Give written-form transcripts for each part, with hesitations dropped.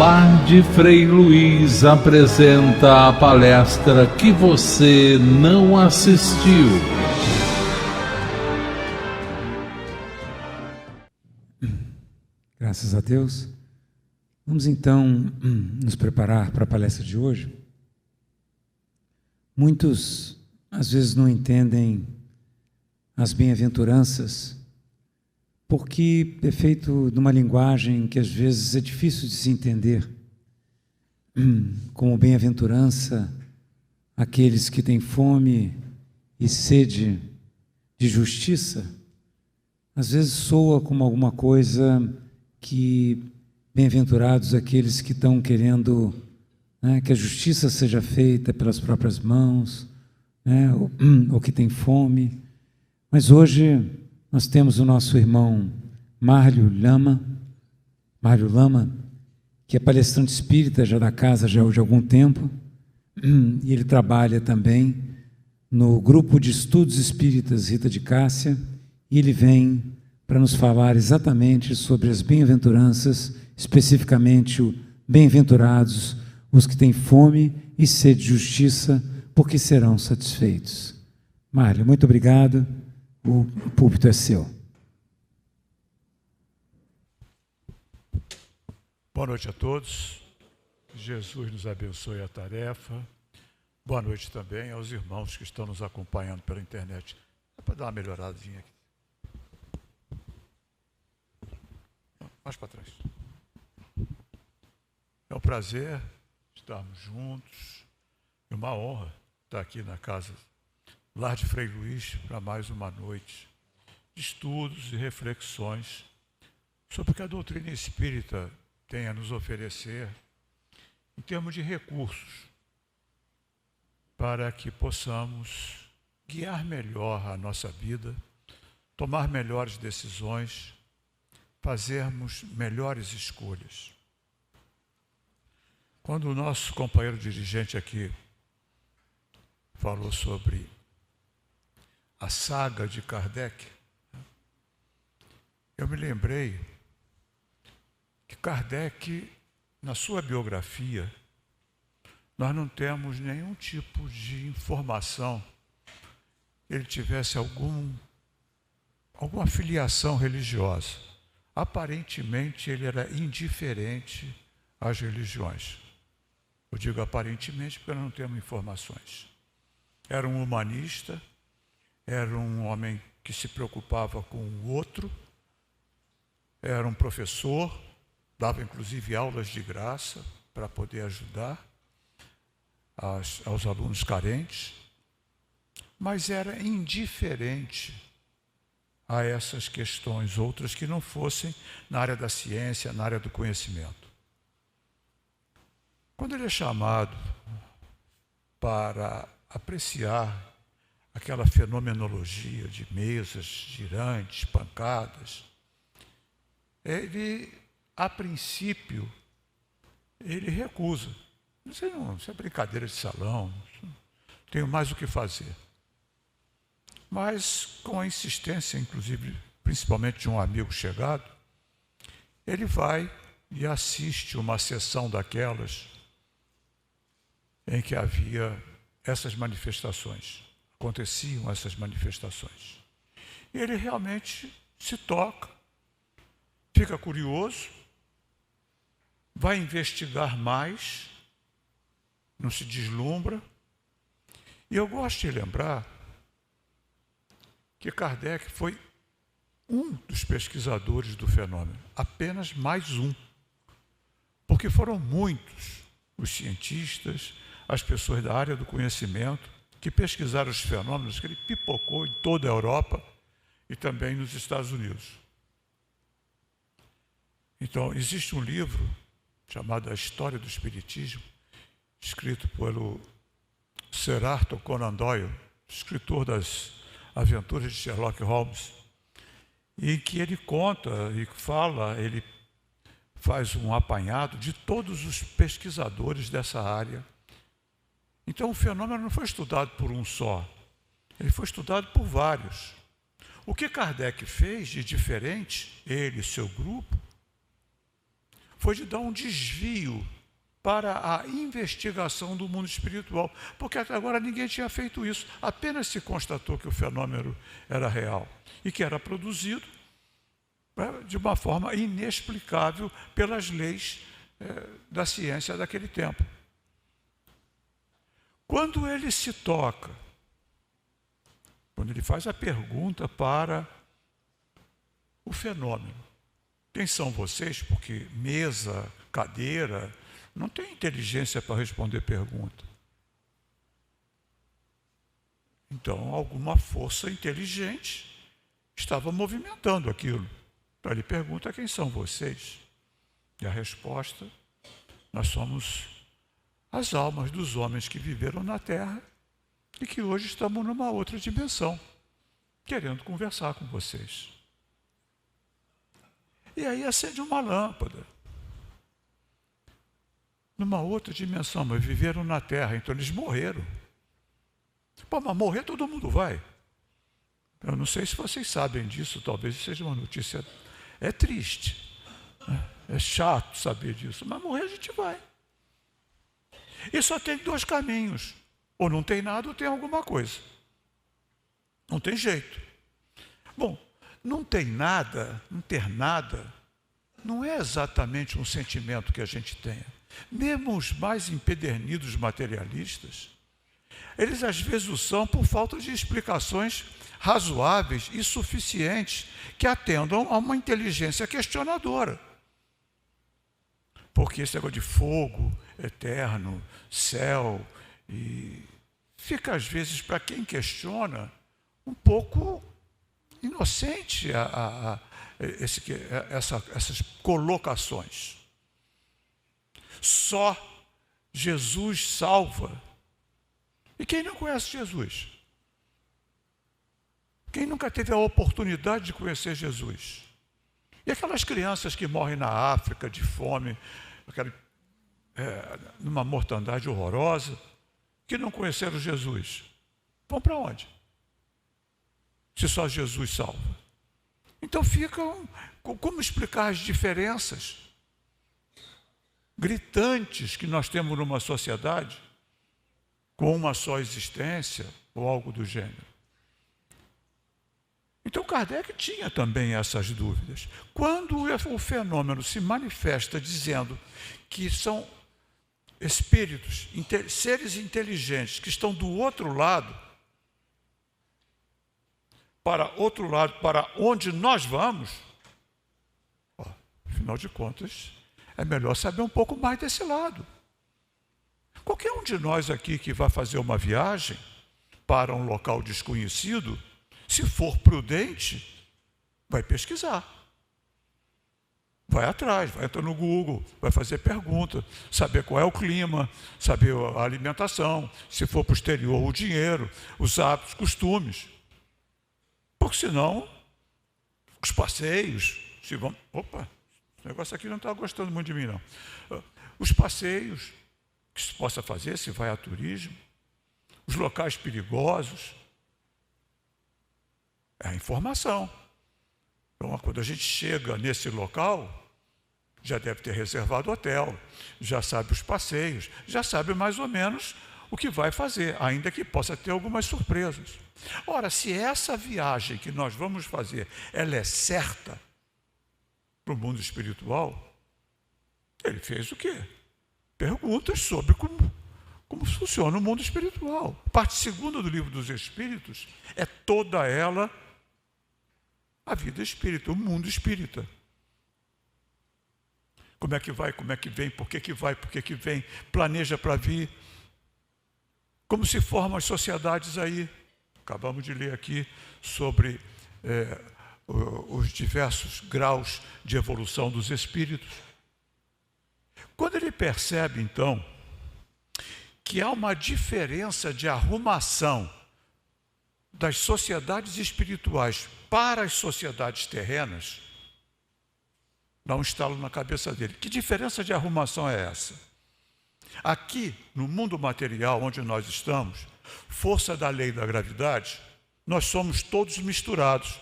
Lar de Frei Luiz apresenta a palestra que você não assistiu. Graças a Deus. Vamos então nos preparar para a palestra de hoje. Muitos às vezes não entendem as bem-aventuranças, porque é feito de uma linguagem que às vezes é difícil de se entender. Como bem-aventurança, aqueles que têm fome e sede de justiça, às vezes soa como alguma coisa que bem-aventurados aqueles que estão querendo, que a justiça seja feita pelas próprias mãos, ou que tem fome. Mas hoje nós temos o nosso irmão Márcio Lama, que é palestrante espírita já da casa já de algum tempo, e ele trabalha também no grupo de estudos espíritas Rita de Cássia, e ele vem para nos falar exatamente sobre as bem-aventuranças, especificamente o bem-aventurados os que têm fome e sede de justiça, porque serão satisfeitos. Mário, muito obrigado. O púlpito é seu. Boa noite a todos. Jesus nos abençoe a tarefa. Boa noite também aos irmãos que estão nos acompanhando pela internet. É para dar uma melhoradinha aqui. Mais para trás. É um prazer estarmos juntos. É uma honra estar aqui na casa Lar de Frei Luiz para mais uma noite de estudos e reflexões sobre o que a doutrina espírita tem a nos oferecer em termos de recursos para que possamos guiar melhor a nossa vida, tomar melhores decisões, fazermos melhores escolhas. Quando o nosso companheiro dirigente aqui falou sobre a saga de Kardec, eu me lembrei que Kardec, na sua biografia, nós não temos nenhum tipo de informação que ele tivesse alguma filiação religiosa. Aparentemente, ele era indiferente às religiões. Eu digo aparentemente porque nós não temos informações. Era um humanista, era um homem que se preocupava com o outro, era um professor, dava inclusive aulas de graça para poder ajudar aos alunos carentes, mas era indiferente a essas questões, outras que não fossem na área da ciência, na área do conhecimento. Quando ele é chamado para apreciar aquela fenomenologia de mesas girantes, pancadas, ele, a princípio, ele recusa. Isso é brincadeira de salão, tenho mais o que fazer. Mas, com a insistência, inclusive, principalmente de um amigo chegado, ele vai e assiste uma sessão daquelas em que havia essas manifestações, aconteciam essas manifestações. E ele realmente se toca, fica curioso, vai investigar mais, não se deslumbra. E eu gosto de lembrar que Kardec foi um dos pesquisadores do fenômeno, apenas mais um, porque foram muitos os cientistas, as pessoas da área do conhecimento que pesquisaram os fenômenos que ele pipocou em toda a Europa e também nos Estados Unidos. Então, existe um livro chamado A História do Espiritismo, escrito pelo Sir Arthur Conan Doyle, escritor das Aventuras de Sherlock Holmes, e que ele conta e fala, ele faz um apanhado de todos os pesquisadores dessa área. Então o fenômeno não foi estudado por um só, ele foi estudado por vários. O que Kardec fez de diferente, ele e seu grupo, foi de dar um desvio para a investigação do mundo espiritual, porque até agora ninguém tinha feito isso, apenas se constatou que o fenômeno era real e que era produzido de uma forma inexplicável pelas leis da ciência daquele tempo. Quando ele se toca, quando ele faz a pergunta para o fenômeno, quem são vocês? Porque mesa, cadeira, não tem inteligência para responder pergunta. Então, alguma força inteligente estava movimentando aquilo. Então, ele pergunta: quem são vocês? E a resposta: nós somos as almas dos homens que viveram na Terra e que hoje estamos numa outra dimensão, querendo conversar com vocês. E aí acende uma lâmpada. Numa outra dimensão, mas viveram na Terra, então eles morreram. Pô, mas morrer todo mundo vai. Eu não sei se vocês sabem disso, talvez seja uma notícia. É triste, é chato saber disso, mas morrer a gente vai. E só tem dois caminhos: ou não tem nada ou tem alguma coisa. Não tem jeito. Bom, não tem nada, não ter nada, não é exatamente um sentimento que a gente tenha. Mesmo os mais empedernidos materialistas, eles às vezes o são por falta de explicações razoáveis e suficientes que atendam a uma inteligência questionadora. Porque esse negócio de fogo eterno, céu, e fica às vezes, para quem questiona, um pouco inocente essas colocações. Só Jesus salva. E quem não conhece Jesus? Quem nunca teve a oportunidade de conhecer Jesus? E aquelas crianças que morrem na África de fome, numa mortandade horrorosa, que não conheceram Jesus, vão para onde? Se só Jesus salva. Então ficam, como explicar as diferenças gritantes que nós temos numa sociedade com uma só existência ou algo do gênero? Então Kardec tinha também essas dúvidas. Quando o fenômeno se manifesta dizendo que são espíritos, seres inteligentes que estão do outro lado, para onde nós vamos, afinal de contas, é melhor saber um pouco mais desse lado. Qualquer um de nós aqui que vai fazer uma viagem para um local desconhecido, se for prudente, vai pesquisar. Vai atrás, vai entrar no Google, vai fazer pergunta, saber qual é o clima, saber a alimentação, se for para o exterior, o dinheiro, os hábitos, costumes. Porque senão, os passeios, se vão... Opa, esse negócio aqui não está gostando muito de mim, não. Os passeios que se possa fazer, se vai a turismo, os locais perigosos, é a informação. Então, quando a gente chega nesse local, já deve ter reservado hotel, já sabe os passeios, já sabe mais ou menos o que vai fazer, ainda que possa ter algumas surpresas. Ora, se essa viagem que nós vamos fazer, ela é certa para o mundo espiritual, ele fez o quê? Perguntas sobre como funciona o mundo espiritual. Parte segunda do Livro dos Espíritos é toda ela a vida espírita, o mundo espírita. Como é que vai, como é que vem, por que vai, por que vem, planeja para vir. Como se formam as sociedades aí. Acabamos de ler aqui sobre os diversos graus de evolução dos espíritos. Quando ele percebe, então, que há uma diferença de arrumação das sociedades espirituais para as sociedades terrenas, dá um estalo na cabeça dele. Que diferença de arrumação é essa? Aqui, no mundo material onde nós estamos, força da lei da gravidade, nós somos todos misturados.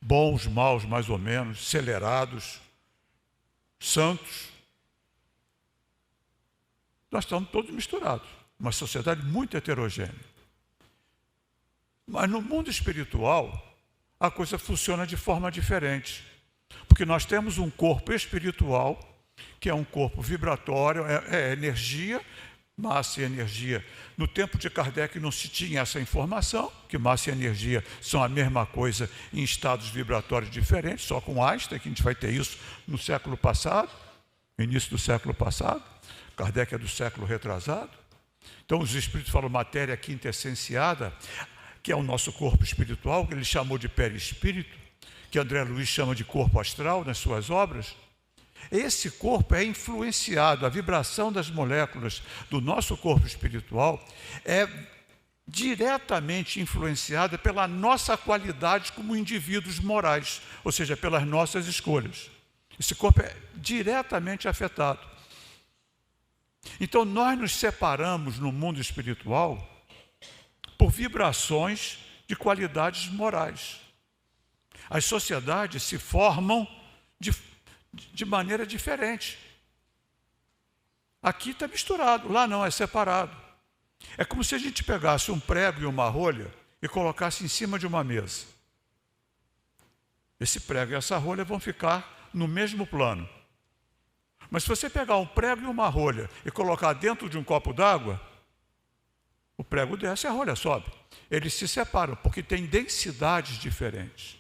Bons, maus, mais ou menos, acelerados, santos. Nós estamos todos misturados, uma sociedade muito heterogênea. Mas no mundo espiritual, a coisa funciona de forma diferente. Porque nós temos um corpo espiritual, que é um corpo vibratório, é energia, massa e energia. No tempo de Kardec não se tinha essa informação, que massa e energia são a mesma coisa em estados vibratórios diferentes, só com Einstein, que a gente vai ter isso no século passado, início do século passado. Kardec é do século retrasado. Então os espíritos falam matéria quintessenciada, que é o nosso corpo espiritual, que ele chamou de perispírito, que André Luiz chama de corpo astral nas suas obras. Esse corpo é influenciado, a vibração das moléculas do nosso corpo espiritual é diretamente influenciada pela nossa qualidade como indivíduos morais, ou seja, pelas nossas escolhas. Esse corpo é diretamente afetado. Então nós nos separamos no mundo espiritual por vibrações de qualidades morais. As sociedades se formam de maneira diferente. Aqui está misturado, lá não, é separado. É como se a gente pegasse um prego e uma rolha e colocasse em cima de uma mesa. Esse prego e essa rolha vão ficar no mesmo plano. Mas se você pegar um prego e uma rolha e colocar dentro de um copo d'água, o prego desce e a rolha sobe. Eles se separam porque têm densidades diferentes.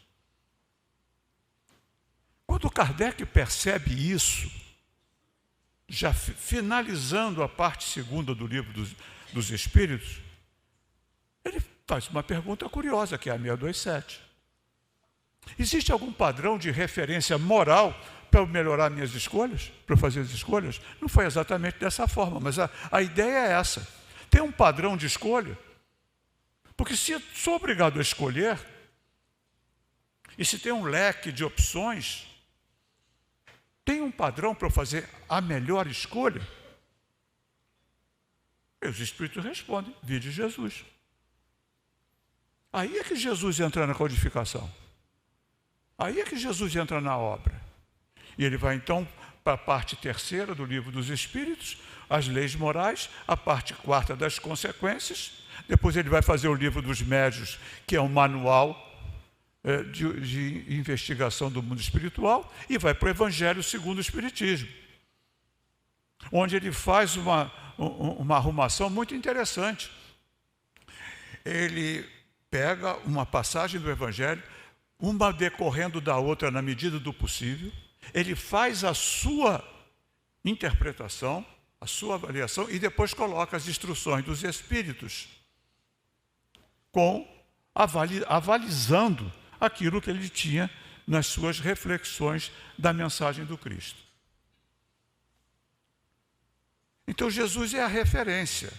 Quando Kardec percebe isso, já finalizando a parte segunda do livro dos Espíritos, ele faz uma pergunta curiosa, que é a 627. Existe algum padrão de referência moral para eu melhorar minhas escolhas, para eu fazer as escolhas? Não foi exatamente dessa forma, mas a ideia é essa. Tem um padrão de escolha, porque se eu sou obrigado a escolher, e se tem um leque de opções, tem um padrão para eu fazer a melhor escolha? E os Espíritos respondem, vide Jesus. Aí é que Jesus entra na codificação. Aí é que Jesus entra na obra. E ele vai então para a parte terceira do livro dos Espíritos, as leis morais, a parte quarta das consequências. Depois ele vai fazer o livro dos médiuns, que é um manual de investigação do mundo espiritual, e vai para o Evangelho segundo o Espiritismo, onde ele faz uma arrumação muito interessante. Ele pega uma passagem do Evangelho, uma decorrendo da outra na medida do possível, ele faz a sua interpretação, a sua avaliação, e depois coloca as instruções dos Espíritos, avalizando aquilo que ele tinha nas suas reflexões da mensagem do Cristo. Então Jesus é a referência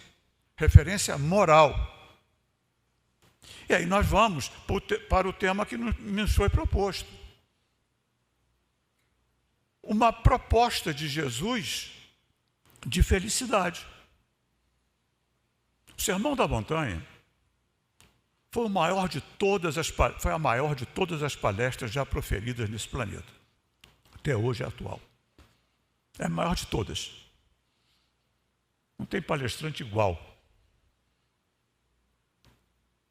moral. E aí nós vamos para o tema que nos foi proposto. Uma proposta de Jesus de felicidade. O Sermão da Montanha foi a maior de todas as palestras já proferidas nesse planeta. Até hoje é atual. É a maior de todas. Não tem palestrante igual.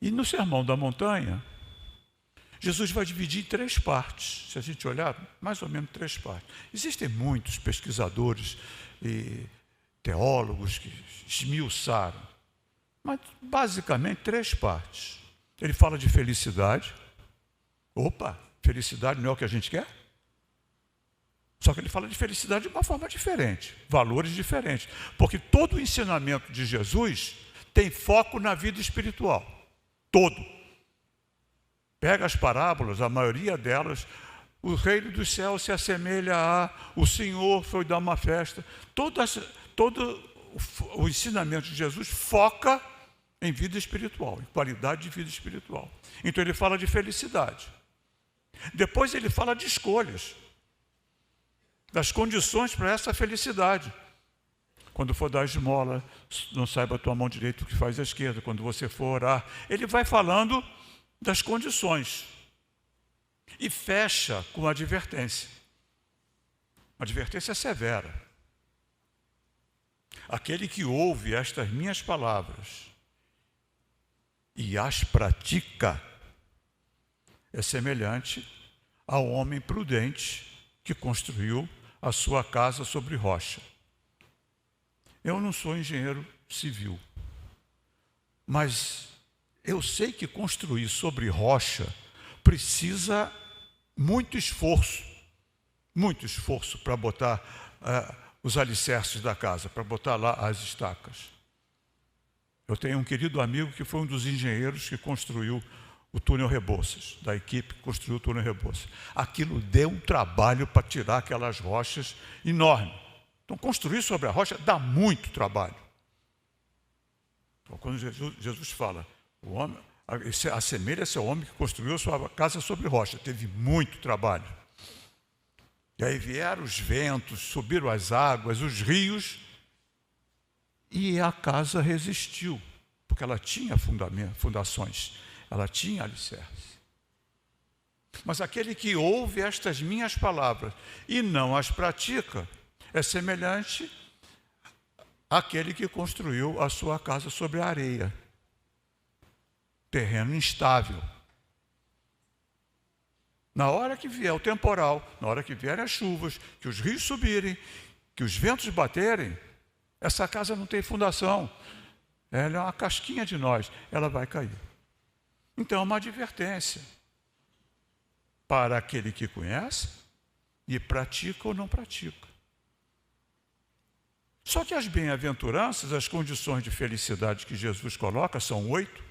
E no Sermão da Montanha, Jesus vai dividir em 3 partes. Se a gente olhar, mais ou menos 3 partes. Existem muitos pesquisadores e teólogos que esmiuçaram, mas basicamente 3 partes. Ele fala de felicidade. Opa, felicidade não é o que a gente quer? Só que ele fala de felicidade de uma forma diferente, valores diferentes. Porque todo o ensinamento de Jesus tem foco na vida espiritual. Todo. Pega as parábolas, a maioria delas, o reino dos céus se assemelha a o Senhor foi dar uma festa. Todo o ensinamento de Jesus foca em vida espiritual, em qualidade de vida espiritual. Então ele fala de felicidade. Depois ele fala de escolhas, das condições para essa felicidade. Quando for dar esmola, não saiba a tua mão direita o que faz a esquerda. Quando você for orar, ele vai falando das condições. E fecha com a advertência. Uma advertência severa. Aquele que ouve estas minhas palavras e as pratica é semelhante ao homem prudente que construiu a sua casa sobre rocha. Eu não sou engenheiro civil, mas eu sei que construir sobre rocha precisa muito esforço para botar os alicerces da casa, para botar lá as estacas. Eu tenho um querido amigo que foi um dos engenheiros que construiu o túnel Rebouças, da equipe que construiu o túnel Rebouças. Aquilo deu um trabalho para tirar aquelas rochas enormes. Então, construir sobre a rocha dá muito trabalho. Então, quando Jesus fala, o homem, assemelha-se ao homem que construiu a sua casa sobre rocha, teve muito trabalho. E aí vieram os ventos, subiram as águas, os rios, e a casa resistiu, porque ela tinha fundações, ela tinha alicerce. Mas aquele que ouve estas minhas palavras e não as pratica, é semelhante àquele que construiu a sua casa sobre a areia. Terreno instável. Na hora que vier o temporal, na hora que vierem as chuvas, que os rios subirem, que os ventos baterem, essa casa não tem fundação. Ela é uma casquinha de nós, ela vai cair. Então é uma advertência para aquele que conhece e pratica ou não pratica. Só que as bem-aventuranças, as condições de felicidade que Jesus coloca, são 8,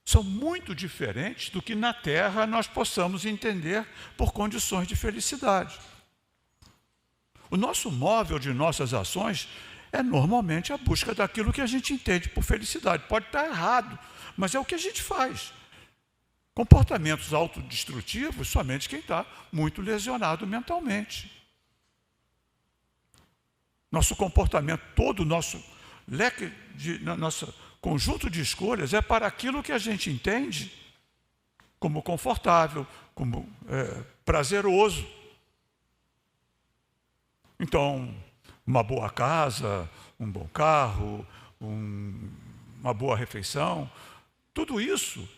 são muito diferentes do que na terra nós possamos entender por condições de felicidade. O nosso móvel de nossas ações é normalmente a busca daquilo que a gente entende por felicidade. Pode estar errado, mas é o que a gente faz. Comportamentos autodestrutivos, somente quem está muito lesionado mentalmente. Nosso comportamento, todo o nosso leque, nosso conjunto de escolhas é para aquilo que a gente entende como confortável, como prazeroso. Então, uma boa casa, um bom carro, uma boa refeição, tudo isso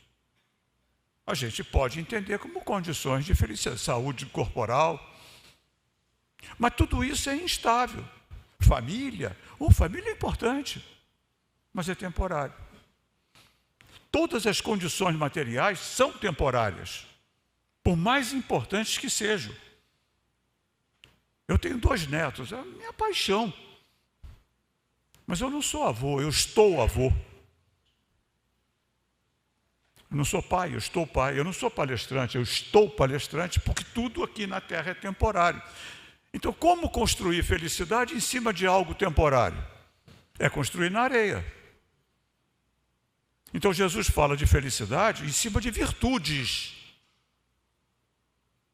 a gente pode entender como condições de felicidade, saúde corporal. Mas tudo isso é instável. Família é importante, mas é temporário. Todas as condições materiais são temporárias, por mais importantes que sejam. Eu tenho 2 netos, é a minha paixão. Mas eu não sou avô, eu estou avô. Eu não sou pai, eu estou pai. Eu não sou palestrante, eu estou palestrante, porque tudo aqui na Terra é temporário. Então, como construir felicidade em cima de algo temporário? É construir na areia. Então, Jesus fala de felicidade em cima de virtudes.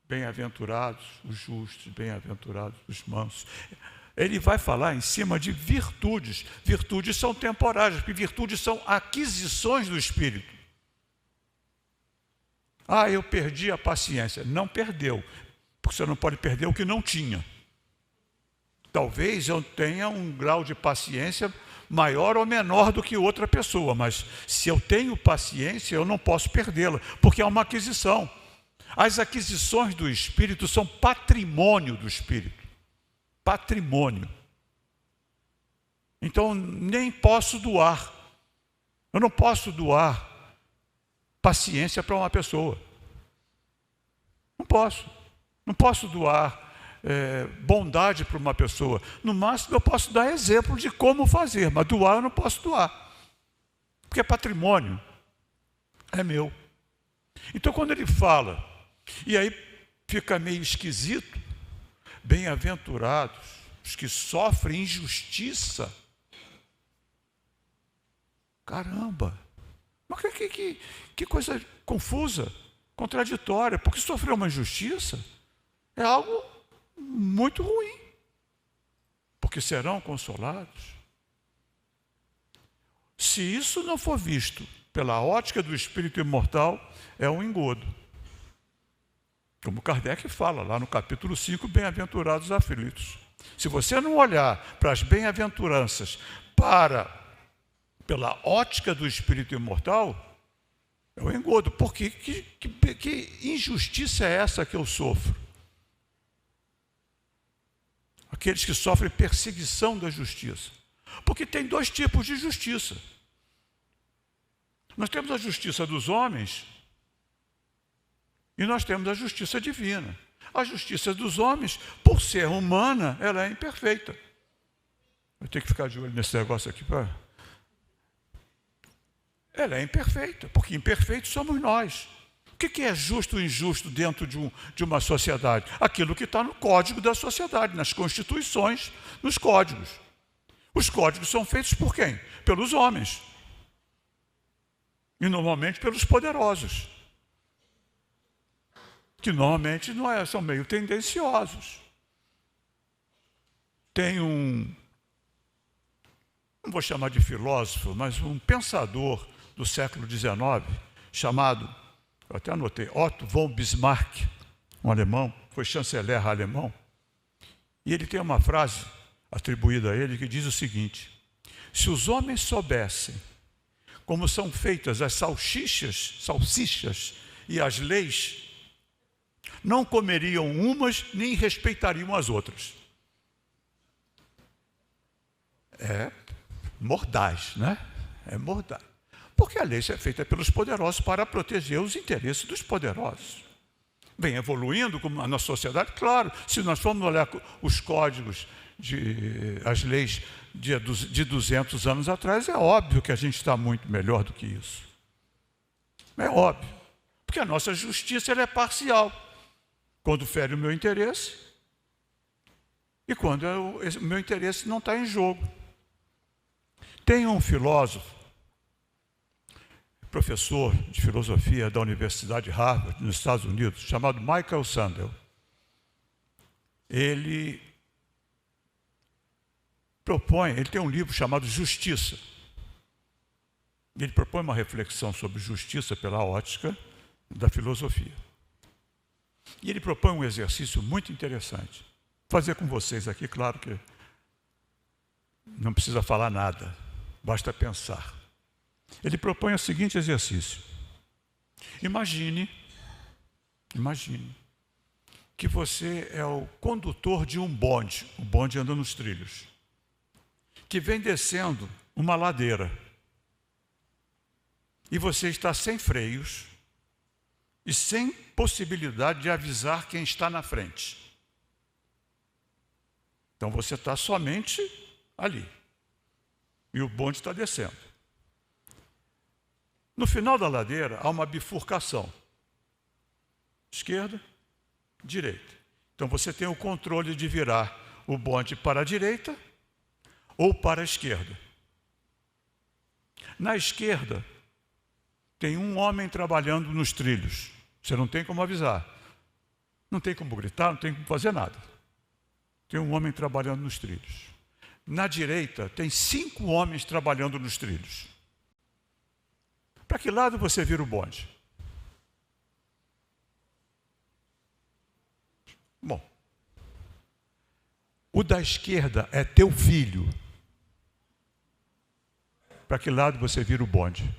Bem-aventurados os justos, bem-aventurados os mansos. Ele vai falar em cima de virtudes. Virtudes são temporárias, porque virtudes são aquisições do Espírito. Ah, eu perdi a paciência. Não perdeu, porque você não pode perder o que não tinha. Talvez eu tenha um grau de paciência maior ou menor do que outra pessoa, mas se eu tenho paciência, eu não posso perdê-la, porque é uma aquisição. As aquisições do Espírito são patrimônio do Espírito. Patrimônio. Então, nem posso doar. Eu não posso doar paciência para uma pessoa. Não posso. Não posso doar bondade para uma pessoa. No máximo, eu posso dar exemplo de como fazer, mas doar eu não posso doar. Porque é patrimônio. É meu. Então, quando ele fala, e aí fica meio esquisito, bem-aventurados os que sofrem injustiça. Caramba! Mas que coisa confusa, contraditória, porque sofrer uma injustiça é algo muito ruim, porque serão consolados. Se isso não for visto pela ótica do espírito imortal, é um engodo. Como Kardec fala lá no capítulo 5, bem-aventurados os aflitos. Se você não olhar para as bem-aventuranças pela ótica do espírito imortal, é um engodo. Porque que injustiça é essa que eu sofro? Aqueles que sofrem perseguição da justiça. Porque tem dois tipos de justiça. Nós temos a justiça dos homens e nós temos a justiça divina. A justiça dos homens, por ser humana, ela é imperfeita. Eu tenho que ficar de olho nesse negócio aqui. Ela é imperfeita, porque imperfeitos somos nós. O que é justo ou injusto dentro de uma sociedade? Aquilo que está no código da sociedade, nas constituições, nos códigos. Os códigos são feitos por quem? Pelos homens. E normalmente pelos poderosos. Que normalmente são meio tendenciosos. Tem não vou chamar de filósofo, mas um pensador do século XIX, chamado, eu até anotei, Otto von Bismarck, um alemão, foi chanceler alemão, e ele tem uma frase atribuída a ele que diz o seguinte: se os homens soubessem como são feitas as salsichas e as leis, não comeriam umas nem respeitariam as outras. É mordaz, né? É mordaz. Porque a lei é feita pelos poderosos para proteger os interesses dos poderosos. Vem evoluindo como na sociedade, claro, se nós formos olhar os códigos, as leis de 200 anos atrás, é óbvio que a gente está muito melhor do que isso. É óbvio. Porque a nossa justiça ela é parcial. Quando fere o meu interesse e quando o meu interesse não está em jogo. Tem um filósofo, professor de filosofia da Universidade de Harvard, nos Estados Unidos, chamado Michael Sandel. Ele tem um livro chamado Justiça. Ele propõe uma reflexão sobre justiça pela ótica da filosofia. E ele propõe um exercício muito interessante. Vou fazer com vocês aqui, claro que não precisa falar nada, basta pensar. Ele propõe o seguinte exercício. Imagine que você é o condutor de um bonde, o bonde anda nos trilhos, que vem descendo uma ladeira. E você está sem freios e sem possibilidade de avisar quem está na frente. Então você está somente ali. E o bonde está descendo. No final da ladeira há uma bifurcação. Esquerda, direita. Então você tem o controle de virar o bonde para a direita ou para a esquerda. Na esquerda, tem um homem trabalhando nos trilhos. Você não tem como avisar. Não tem como gritar, não tem como fazer nada. Tem um homem trabalhando nos trilhos. Na direita, tem 5 homens trabalhando nos trilhos. Para que lado você vira o bonde? Bom, o da esquerda é teu filho. Para que lado você vira o bonde?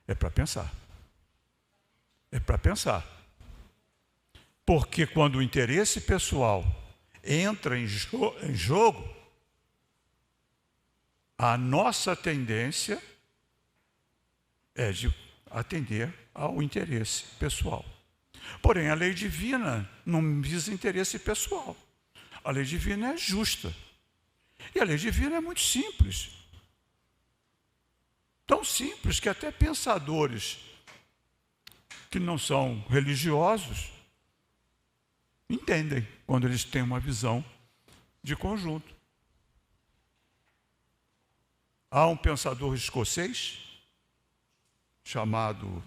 É para pensar. É para pensar. Porque quando o interesse pessoal entra em jogo, a nossa tendência é de atender ao interesse pessoal. Porém, a lei divina não visa interesse pessoal. A lei divina é justa. E a lei divina é muito simples. Tão simples que até pensadores que não são religiosos entendem quando eles têm uma visão de conjunto. Há um pensador escocês chamado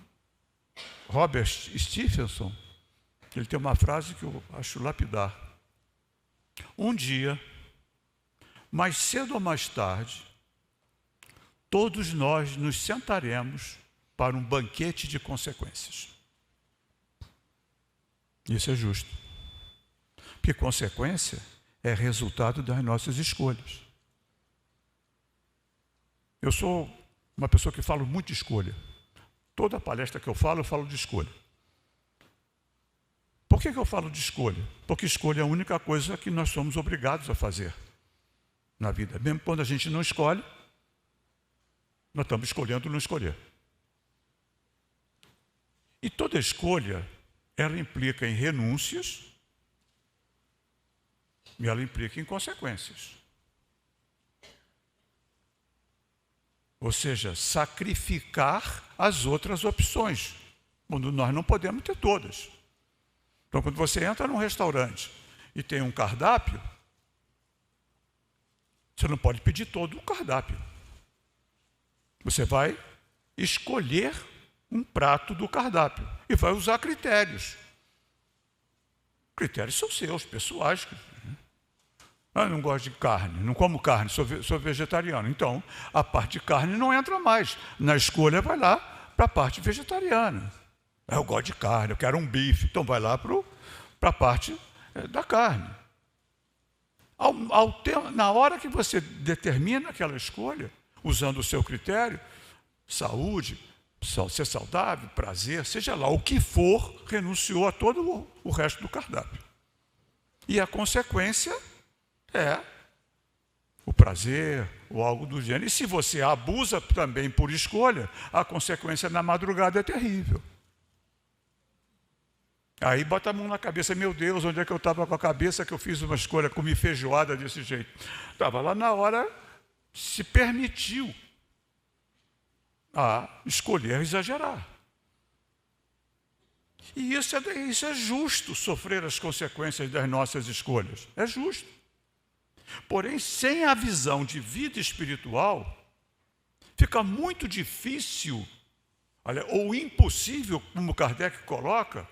Robert Stephenson, ele tem uma frase que eu acho lapidar. Um dia, mais cedo ou mais tarde, todos nós nos sentaremos para um banquete de consequências. Isso é justo. Porque consequência é resultado das nossas escolhas. Eu sou uma pessoa que falo muito de escolha. Toda palestra que eu falo de escolha. Por que eu falo de escolha? Porque escolha é a única coisa que nós somos obrigados a fazer na vida. Mesmo quando a gente não escolhe, nós estamos escolhendo não escolher. E toda escolha, ela implica em renúncias e ela implica em consequências. Ou seja, sacrificar as outras opções, quando nós não podemos ter todas. Então, quando você entra num restaurante e tem um cardápio, você não pode pedir todo o cardápio. Você vai escolher um prato do cardápio e vai usar critérios. Critérios são seus, pessoais. Eu não gosto de carne, não como carne, sou vegetariano. Então, a parte de carne não entra mais. Na escolha, vai lá para a parte vegetariana. Eu gosto de carne, eu quero um bife, então vai lá para a parte da carne. Na hora que você determina aquela escolha, usando o seu critério, saúde, ser saudável, prazer, seja lá o que for, renunciou a todo o resto do cardápio. E a consequência é o prazer ou algo do gênero. E se você abusa também por escolha, a consequência na madrugada é terrível. Aí bota a mão na cabeça, meu Deus, onde é que eu estava com a cabeça que eu fiz uma escolha, comi feijoada desse jeito? Estava lá na hora, se permitiu a escolher exagerar. E isso é justo, sofrer as consequências das nossas escolhas. É justo. Porém, sem a visão de vida espiritual, fica muito difícil, ou impossível, como Kardec coloca,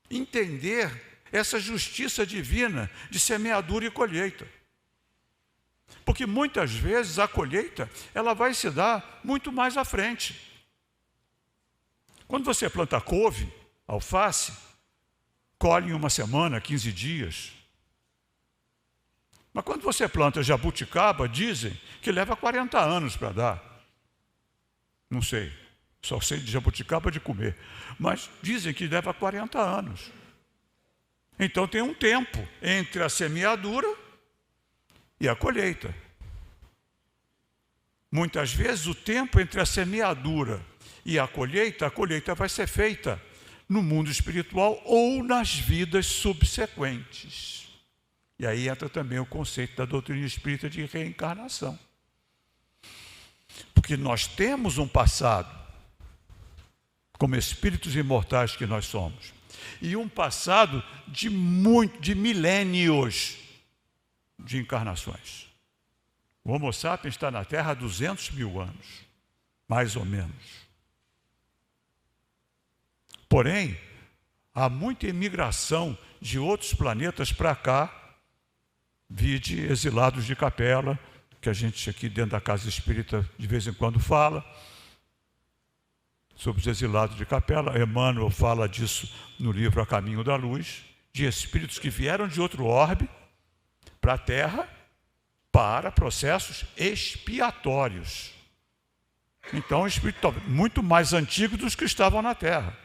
entender essa justiça divina de semeadura e colheita. Porque muitas vezes a colheita ela vai se dar muito mais à frente. Quando você planta couve, alface, colhe em 1 semana, 15 dias. Mas quando você planta jabuticaba, dizem que leva 40 anos para dar. Não sei, só sei de jabuticaba de comer. Mas dizem que leva 40 anos. Então tem um tempo entre a semeadura e a colheita. Muitas vezes o tempo entre a semeadura e a colheita vai ser feita no mundo espiritual ou nas vidas subsequentes. E aí entra também o conceito da doutrina espírita de reencarnação. Porque nós temos um passado, como espíritos imortais que nós somos, e um passado de milênios de encarnações. O Homo sapiens está na Terra há 200 mil anos, mais ou menos. Porém, há muita imigração de outros planetas para cá, vide exilados de capela, que a gente aqui dentro da casa espírita de vez em quando fala, sobre os exilados de capela. Emmanuel fala disso no livro A Caminho da Luz, de espíritos que vieram de outro orbe para a Terra para processos expiatórios. Então, espíritos muito mais antigos dos que estavam na Terra.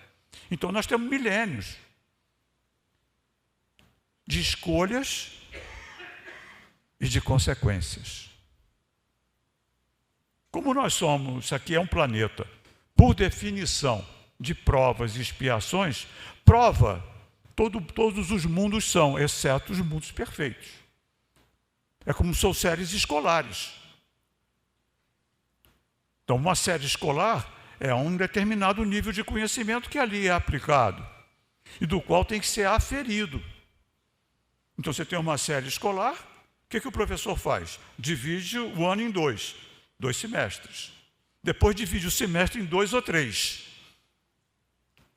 Então, nós temos milênios de escolhas e de consequências. Como nós somos, isso aqui é um planeta, por definição de provas e expiações, prova todos os mundos são, exceto os mundos perfeitos. É como são séries escolares. Então, uma série escolar é um determinado nível de conhecimento que ali é aplicado e do qual tem que ser aferido. Então, você tem uma série escolar, o que o professor faz? Divide o ano em dois semestres. Depois divide o semestre em 2 ou 3.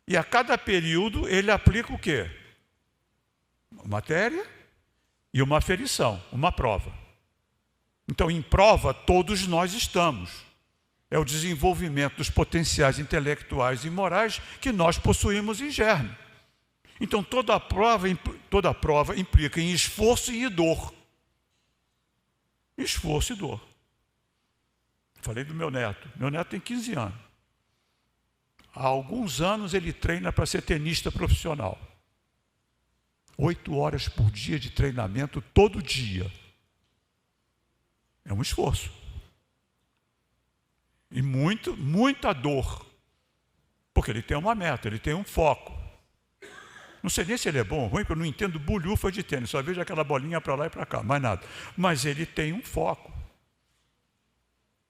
E a cada período ele aplica o quê? Uma matéria e uma aferição, uma prova. Então, em prova, todos nós estamos. é o desenvolvimento dos potenciais intelectuais e morais que nós possuímos em germe. Então, toda prova implica em esforço e dor. Esforço e dor. Falei do meu neto. Meu neto tem 15 anos. Há alguns anos ele treina para ser tenista profissional. 8 horas por dia de treinamento, todo dia. É um esforço. E muita dor. Porque ele tem uma meta, ele tem um foco. Não sei nem se ele é bom ou ruim, porque eu não entendo bolhufa de tênis. Só vejo aquela bolinha para lá e para cá, mais nada. Mas ele tem um foco.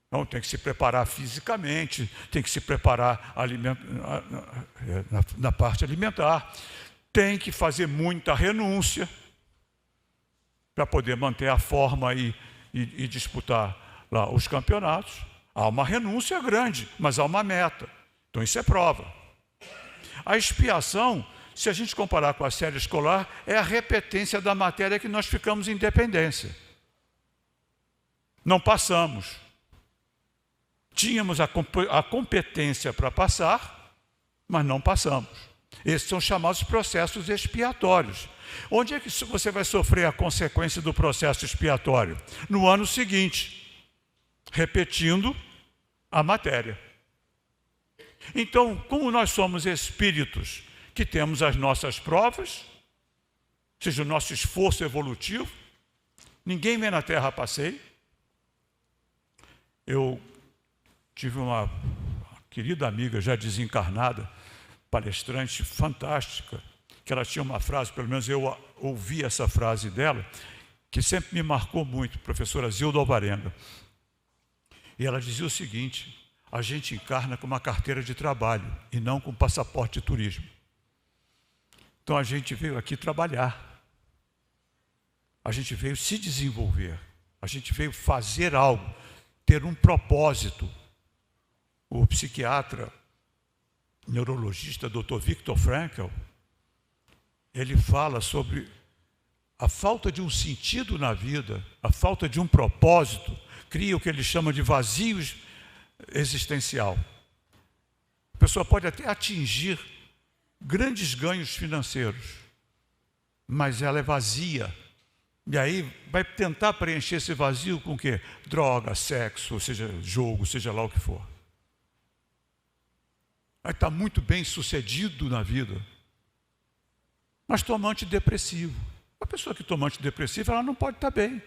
Então tem que se preparar fisicamente, tem que se preparar na parte alimentar, tem que fazer muita renúncia para poder manter a forma e disputar lá os campeonatos. Há uma renúncia grande, mas há uma meta. Então isso é prova. A expiação, se a gente comparar com a série escolar, é a repetência da matéria que nós ficamos em dependência. Não passamos. Tínhamos a competência para passar, mas não passamos. Esses são chamados processos expiatórios. Onde é que você vai sofrer a consequência do processo expiatório? No ano seguinte, repetindo a matéria. Então, como nós somos espíritos que temos as nossas provas, ou seja, o nosso esforço evolutivo, ninguém vem na Terra a passeio. Eu tive uma querida amiga, já desencarnada, palestrante fantástica, que ela tinha uma frase, pelo menos eu ouvi essa frase dela, que sempre me marcou muito, professora Zilda Alvarenga. E ela dizia o seguinte: a gente encarna com uma carteira de trabalho e não com passaporte de turismo. Então a gente veio aqui trabalhar, a gente veio se desenvolver, a gente veio fazer algo, ter um propósito. O psiquiatra, neurologista, Dr. Viktor Frankl, ele fala sobre a falta de um sentido na vida, a falta de um propósito, cria o que ele chama de vazio existencial. A pessoa pode até atingir grandes ganhos financeiros, mas ela é vazia. E aí vai tentar preencher esse vazio com o quê? Droga, sexo, ou seja, jogo, seja lá o que for. Vai estar muito bem sucedido na vida, mas toma antidepressivo. A pessoa que toma antidepressivo, ela não pode estar bem.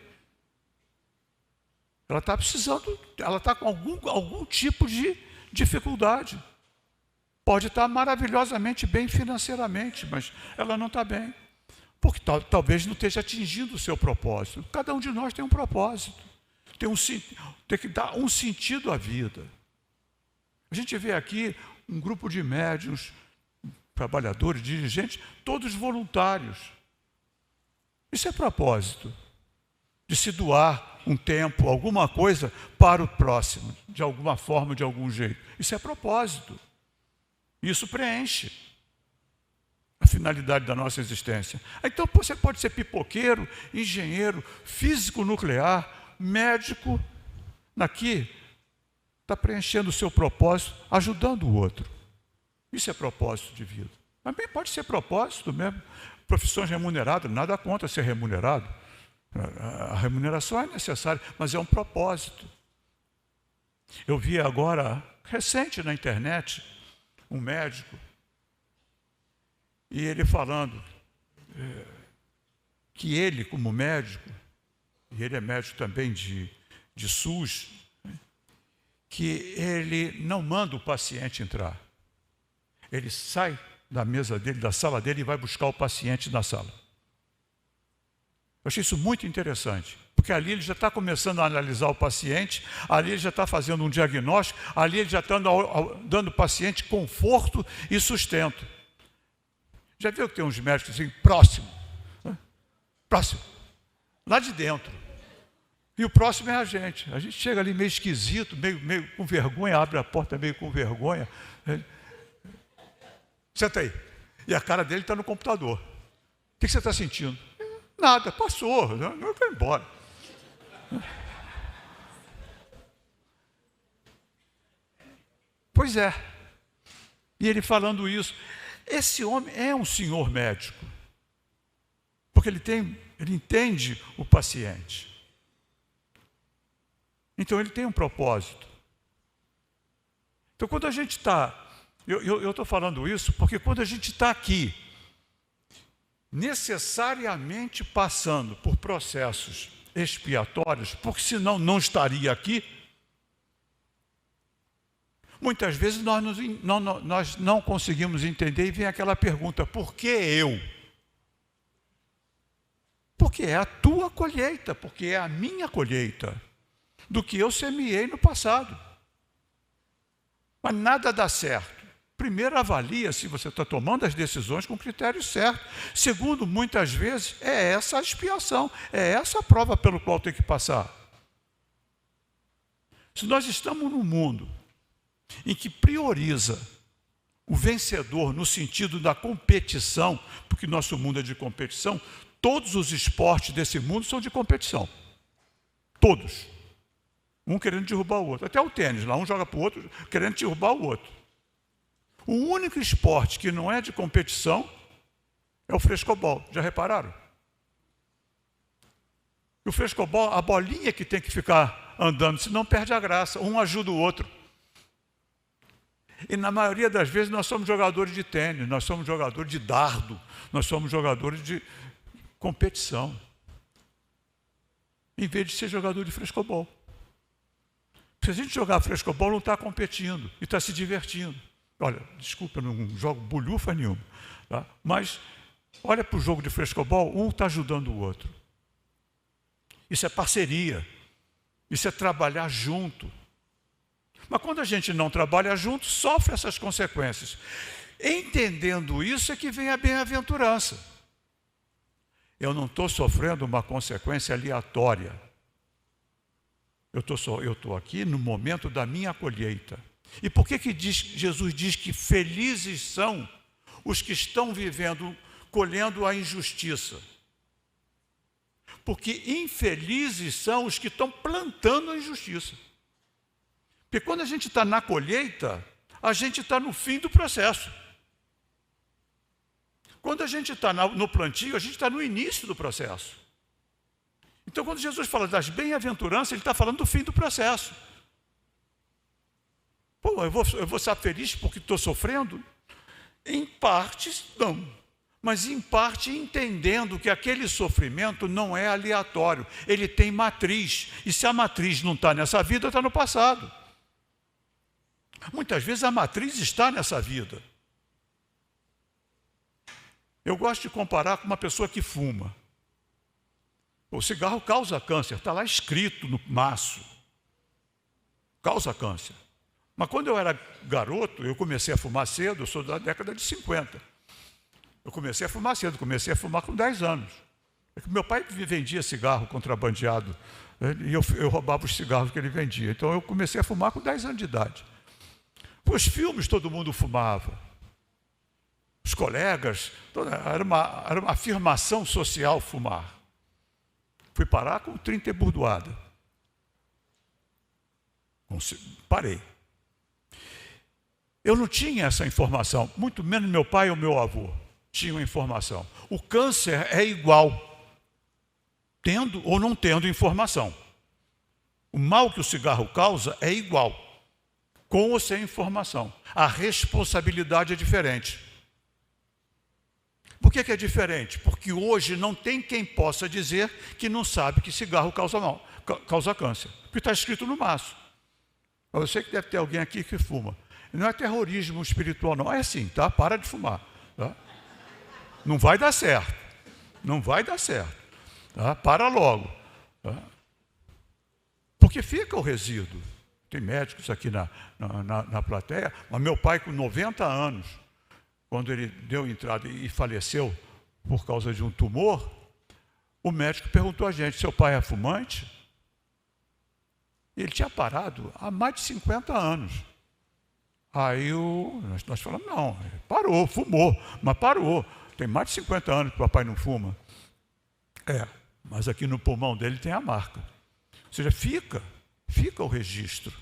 Ela está precisando, ela está com algum tipo de dificuldade. Pode estar maravilhosamente bem financeiramente, mas ela não está bem. Porque talvez não esteja atingindo o seu propósito. Cada um de nós tem um propósito. Tem que dar um sentido à vida. A gente vê aqui um grupo de médiuns, trabalhadores, dirigentes, todos voluntários. Isso é propósito. De se doar um tempo, alguma coisa para o próximo, de alguma forma, de algum jeito. Isso é propósito. Isso preenche a finalidade da nossa existência. Então você pode ser pipoqueiro, engenheiro, físico nuclear, médico. Aqui está preenchendo o seu propósito, ajudando o outro. Isso é propósito de vida. Também pode ser propósito mesmo. Profissões remuneradas, nada contra ser remunerado. A remuneração é necessária, mas é um propósito. Eu vi agora, recente na internet, um médico, e ele falando que ele, como médico, e ele é médico também de SUS, que ele não manda o paciente entrar. Ele sai da mesa dele, da sala dele, e vai buscar o paciente na sala. Eu achei isso muito interessante, porque ali ele já está começando a analisar o paciente, ali ele já está fazendo um diagnóstico, ali ele já está dando ao paciente conforto e sustento. Já viu que tem uns médicos assim, próximo, lá de dentro. E o próximo é a gente. A gente chega ali meio esquisito, meio com vergonha, abre a porta meio com vergonha. Senta aí. E a cara dele está no computador. O que você está sentindo? Nada, passou, não vai embora. Pois é. E ele falando isso, esse homem é um senhor médico, porque ele entende o paciente. Então ele tem um propósito. Então quando a gente está, eu estou falando isso porque quando a gente está aqui, necessariamente passando por processos expiatórios, porque senão não estaria aqui, muitas vezes nós não conseguimos entender e vem aquela pergunta, por que eu? Porque é a tua colheita, porque é a minha colheita, do que eu semeei no passado. Mas nada dá certo. Primeiro, avalia se você está tomando as decisões com critérios certos. Segundo, muitas vezes, é essa a expiação, é essa a prova pelo qual tem que passar. Se nós estamos num mundo em que prioriza o vencedor no sentido da competição, porque nosso mundo é de competição, todos os esportes desse mundo são de competição. Todos. Um querendo derrubar o outro. Até o tênis, lá um joga para o outro querendo derrubar o outro. O único esporte que não é de competição é o frescobol. Já repararam? O frescobol, a bolinha que tem que ficar andando, senão perde a graça. Um ajuda o outro. E na maioria das vezes nós somos jogadores de tênis, nós somos jogadores de dardo, nós somos jogadores de competição. Em vez de ser jogador de frescobol. Se a gente jogar frescobol, não está competindo e está se divertindo. Olha, desculpa, eu não jogo bolhufa nenhuma. Tá? Mas olha para o jogo de frescobol, um está ajudando o outro. Isso é parceria. Isso é trabalhar junto. Mas quando a gente não trabalha junto, sofre essas consequências. Entendendo isso é que vem a bem-aventurança. Eu não estou sofrendo uma consequência aleatória. Eu estou aqui no momento da minha colheita. E por que Jesus diz que felizes são os que estão vivendo, colhendo a injustiça? Porque infelizes são os que estão plantando a injustiça. Porque quando a gente está na colheita, a gente está no fim do processo. Quando a gente está no plantio, a gente está no início do processo. Então, quando Jesus fala das bem-aventuranças, ele está falando do fim do processo. Pô, eu vou estar feliz porque estou sofrendo? Em parte, não. Mas em parte entendendo que aquele sofrimento não é aleatório. Ele tem matriz. E se a matriz não está nessa vida, está no passado. Muitas vezes a matriz está nessa vida. Eu gosto de comparar com uma pessoa que fuma. O cigarro causa câncer, está lá escrito no maço. Causa câncer. Mas quando eu era garoto, eu comecei a fumar cedo, eu sou da década de 50. Eu comecei a fumar cedo, comecei a fumar com 10 anos. Meu pai vendia cigarro contrabandeado, e eu roubava os cigarros que ele vendia. Então eu comecei a fumar com 10 anos de idade. Os filmes todo mundo fumava. Os colegas, era uma afirmação social fumar. Fui parar com 30 e burdoada. Parei. Eu não tinha essa informação, muito menos meu pai ou meu avô tinham informação. O câncer é igual, tendo ou não tendo informação. O mal que o cigarro causa é igual, com ou sem informação. A responsabilidade é diferente. Por que é diferente? Porque hoje não tem quem possa dizer que não sabe que cigarro causa câncer. Porque está escrito no maço. Eu sei que deve ter alguém aqui que fuma. Não é terrorismo espiritual, não. É assim, tá? Para de fumar. Tá? Não vai dar certo. Não vai dar certo. Tá? Para logo. Tá? Porque fica o resíduo. Tem médicos aqui na plateia, mas meu pai com 90 anos, quando ele deu entrada e faleceu por causa de um tumor, o médico perguntou a gente, seu pai é fumante? Ele tinha parado há mais de 50 anos. Aí nós falamos, não, parou, fumou, mas parou. Tem mais de 50 anos que o papai não fuma. Mas aqui no pulmão dele tem a marca. Ou seja, fica o registro.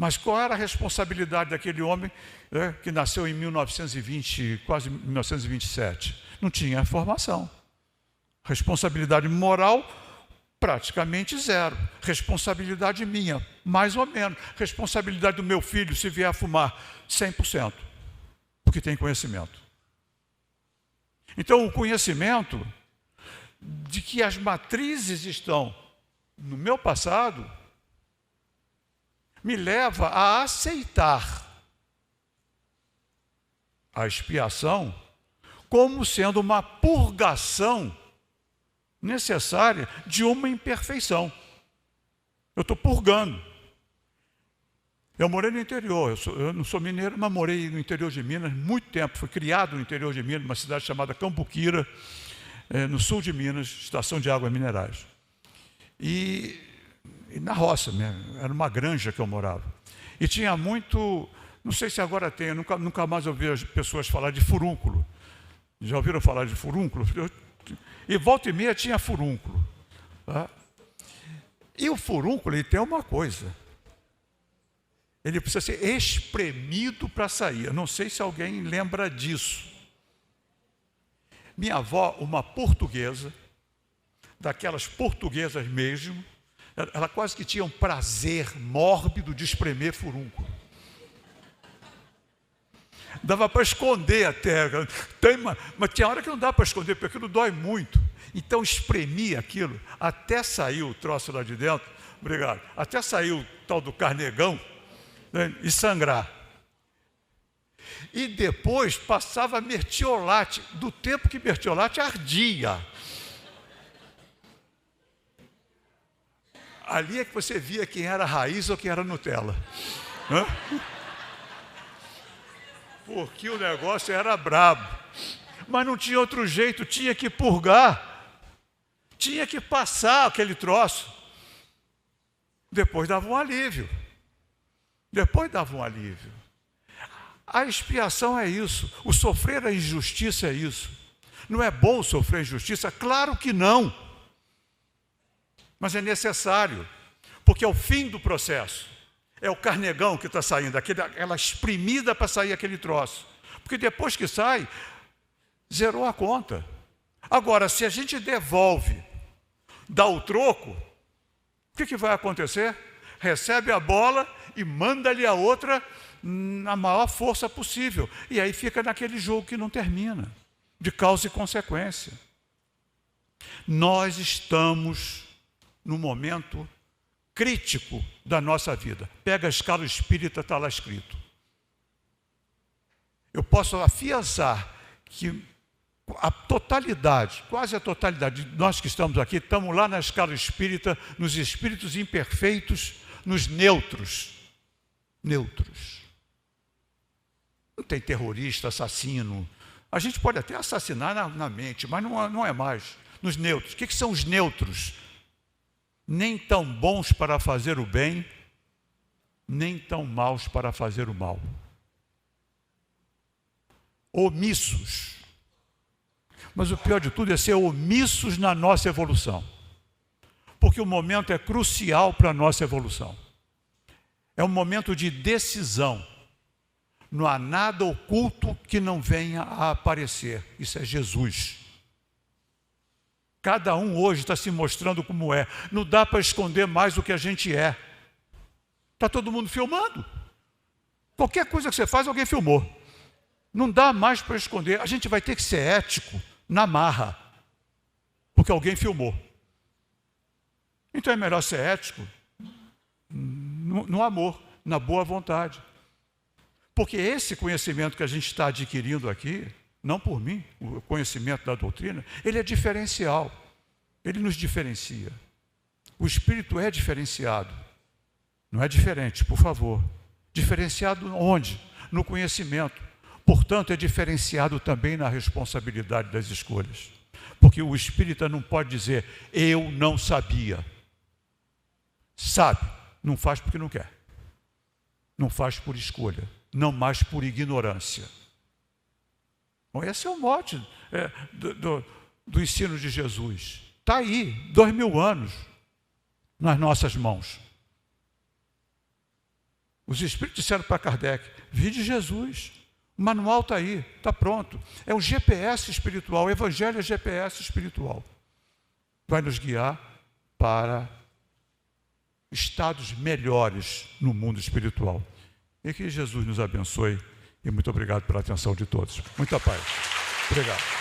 Mas qual era a responsabilidade daquele homem, né, que nasceu em 1920, quase 1927? Não tinha formação. Responsabilidade moral, praticamente zero. Responsabilidade minha, mais ou menos. Responsabilidade do meu filho, se vier a fumar, 100%, porque tem conhecimento. Então, o conhecimento de que as matrizes estão no meu passado me leva a aceitar a expiação como sendo uma purgação necessária de uma imperfeição. Eu estou purgando. Eu morei no interior, eu não sou mineiro, mas morei no interior de Minas muito tempo. Fui criado no interior de Minas, numa cidade chamada Cambuquira, no sul de Minas, estação de águas minerais. E na roça mesmo, era uma granja que eu morava. E tinha muito, não sei se agora tem, eu nunca mais ouvi as pessoas falar de furúnculo. Já ouviram falar de furúnculo? E volta e meia tinha furúnculo. Tá? E o furúnculo, ele tem uma coisa. Ele precisa ser espremido para sair. Eu não sei se alguém lembra disso. Minha avó, uma portuguesa, daquelas portuguesas mesmo, ela quase que tinha um prazer mórbido de espremer furúnculo. Dava para esconder até, mas tinha hora que não dá para esconder, porque aquilo dói muito. Então espremia aquilo, até sair o troço lá de dentro, obrigado, até sair o tal do carnegão, né, e sangrar. E depois passava mertiolate, do tempo que mertiolate ardia. Ali é que você via quem era raiz ou quem era Nutella. Hã? Porque o negócio era brabo. Mas não tinha outro jeito, tinha que purgar. Tinha que passar aquele troço. Depois dava um alívio. A expiação é isso. O sofrer a injustiça é isso. Não é bom sofrer a injustiça? Claro que não. Mas é necessário, porque é o fim do processo. É o carnegão que está saindo, aquela espremida para sair aquele troço. Porque depois que sai, zerou a conta. Agora, se a gente devolve, dá o troco, o que vai acontecer? Recebe a bola e manda-lhe a outra na maior força possível. E aí fica naquele jogo que não termina, de causa e consequência. Nós estamos no momento crítico da nossa vida. Pega a escala espírita, está lá escrito. Eu posso afiançar que a totalidade, quase a totalidade de nós que estamos aqui, estamos lá na escala espírita, nos espíritos imperfeitos, nos neutros. Neutros. Não tem terrorista, assassino. A gente pode até assassinar na mente, mas não é mais. Nos neutros. O que são os neutros? Nem tão bons para fazer o bem, nem tão maus para fazer o mal. Omissos. Mas o pior de tudo é ser omissos na nossa evolução. Porque o momento é crucial para a nossa evolução. É um momento de decisão. Não há nada oculto que não venha a aparecer. Isso é Jesus. Cada um hoje está se mostrando como é. Não dá para esconder mais o que a gente é. Está todo mundo filmando. Qualquer coisa que você faz, alguém filmou. Não dá mais para esconder. A gente vai ter que ser ético na marra, porque alguém filmou. Então é melhor ser ético no amor, na boa vontade. Porque esse conhecimento que a gente está adquirindo aqui, não por mim, o conhecimento da doutrina, ele é diferencial. Ele nos diferencia. O espírito é diferenciado. Não é diferente, por favor. Diferenciado onde? No conhecimento. Portanto, é diferenciado também na responsabilidade das escolhas. Porque o espírita não pode dizer, eu não sabia. Sabe, não faz porque não quer. Não faz por escolha. Não mais por ignorância. Bom, esse é o mote do ensino de Jesus. Está aí, 2000 anos, nas nossas mãos. Os espíritos disseram para Kardec: vide Jesus. O manual está aí, está pronto. É um GPS espiritual, o Evangelho é GPS espiritual. Vai nos guiar para estados melhores no mundo espiritual. E que Jesus nos abençoe. E muito obrigado pela atenção de todos. Muita paz. Obrigado.